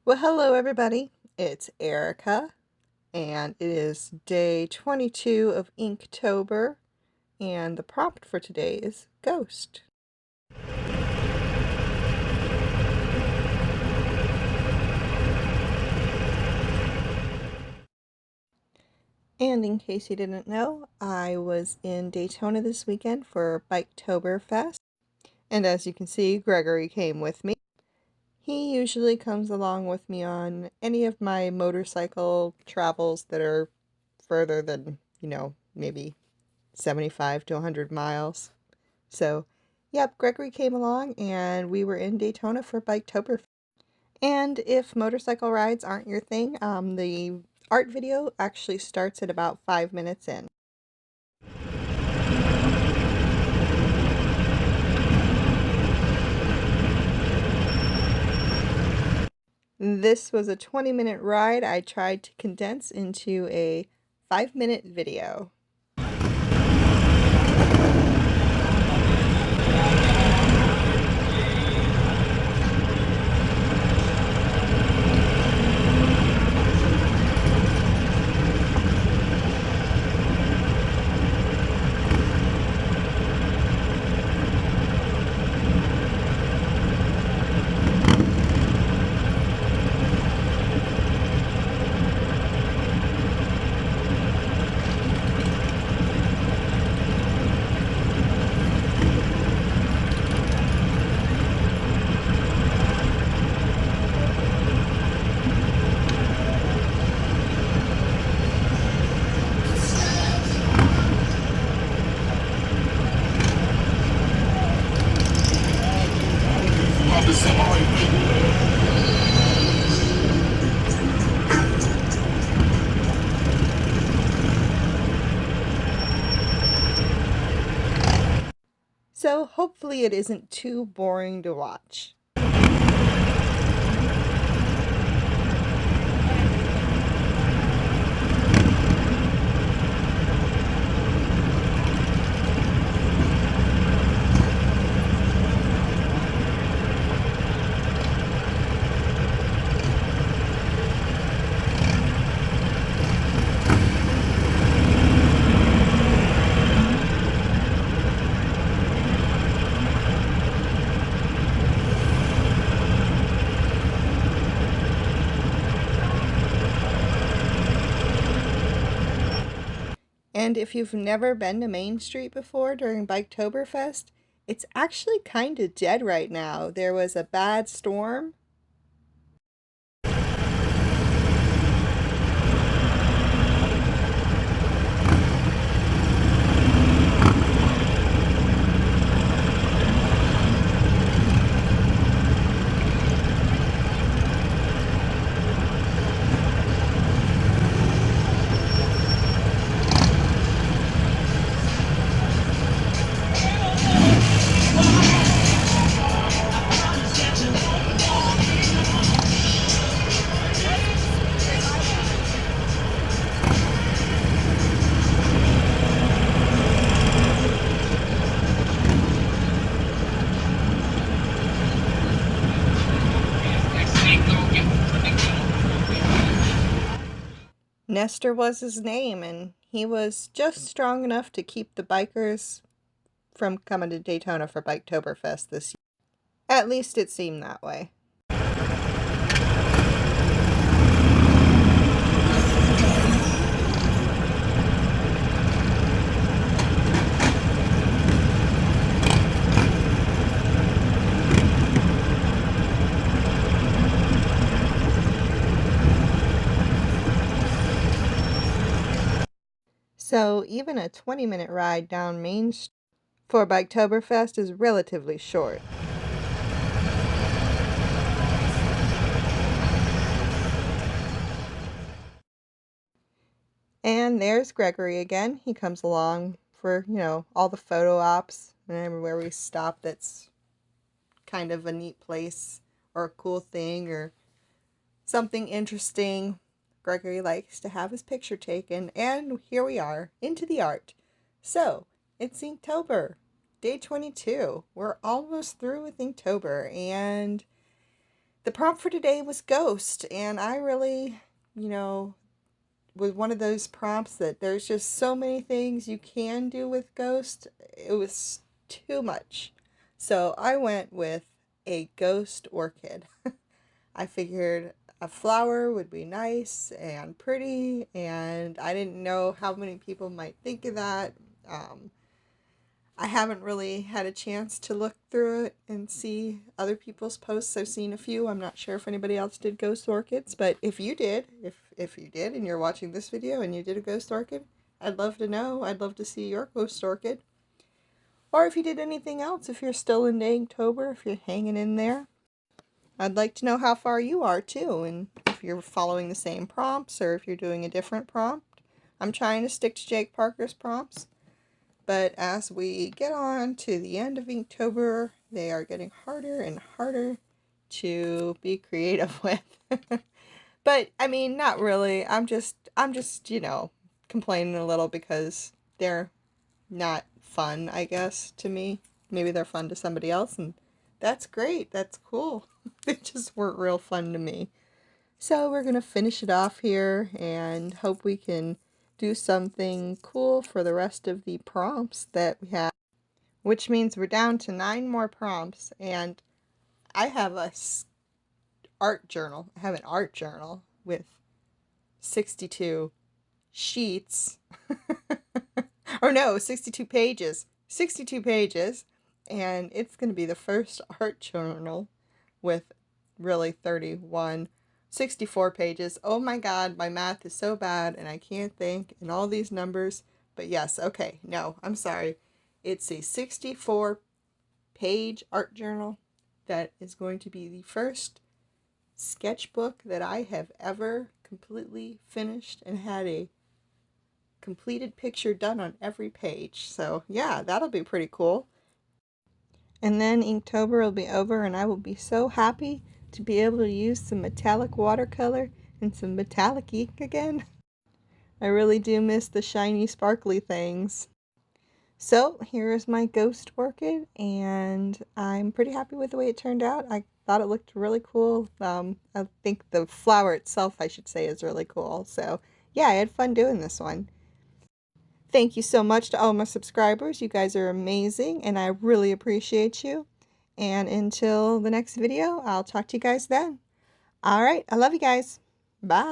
Well, hello everybody. It's Erica, and it is day 22 of Inktober, and the prompt for today is Ghost. And in case you didn't know, I was in Daytona this weekend for Biketoberfest, and as you can see, Gregory came with me. He usually comes along with me on any of my motorcycle travels that are further than, maybe 75 to 100 miles. So, yep, Gregory came along and we were in Daytona for Biketober. And if motorcycle rides aren't your thing, the art video actually starts at about 5 minutes in. This was a 20-minute ride I tried to condense into a 5-minute video. So hopefully it isn't too boring to watch. And if you've never been to Main Street before during Biketoberfest, it's actually kind of dead right now. There was a bad storm. Nestor was his name, and he was just strong enough to keep the bikers from coming to Daytona for Biketoberfest this year. At least it seemed that way. So even a 20-minute ride down Main Street for Biketoberfest is relatively short. And there's Gregory again. He comes along for, all the photo ops and everywhere we stop that's kind of a neat place or a cool thing or something interesting. Gregory likes to have his picture taken, and here we are, into the art. So, it's Inktober, day 22. We're almost through with Inktober, and The prompt for today was ghost, and I really, you know, was one of those prompts that there's just so many things you can do with ghost. It was too much. So I went with a ghost orchid. I figured a flower would be nice and pretty, and I didn't know how many people might think of that. I haven't really had a chance to look through it and see other people's posts. I've seen a few. I'm not sure if anybody else did ghost orchids, but if you did, if you did and you're watching this video and you did a ghost orchid, I'd love to know. I'd love to see your ghost orchid. Or if you did anything else, if you're still in Inktober, if you're hanging in there. I'd like to know how far you are too, and if you're following the same prompts or if you're doing a different prompt. I'm trying to stick to Jake Parker's prompts. But as we get on to the end of Inktober, they are getting harder and harder to be creative with. But I mean, not really. I'm just, complaining a little because they're not fun, I guess, to me. Maybe they're fun to somebody else, and that's great. That's cool. They just weren't real fun to me. So we're going to finish it off here and hope we can do something cool for the rest of the prompts that we have, which means we're down to 9 more prompts, and I have art journal. I have an art journal with 62 sheets. Or no, 62 pages. 62 pages, and it's going to be the first art journal with really 64 pages. Oh my god, my math is so bad and I can't think in all these numbers. But yes, okay, no, I'm sorry. It's a 64 page art journal that is going to be the first sketchbook that I have ever completely finished and had a completed picture done on every page. So yeah, that'll be pretty cool. And then Inktober will be over and I will be so happy to be able to use some metallic watercolor and some metallic ink again. I really do miss the shiny sparkly things. So here is my ghost orchid, and I'm pretty happy with the way it turned out. I thought it looked really cool. I think the flower itself, I should say, is really cool. So yeah, I had fun doing this one. Thank you so much to all my subscribers. You guys are amazing, and I really appreciate you. And until the next video, I'll talk to you guys then. All right, I love you guys. Bye.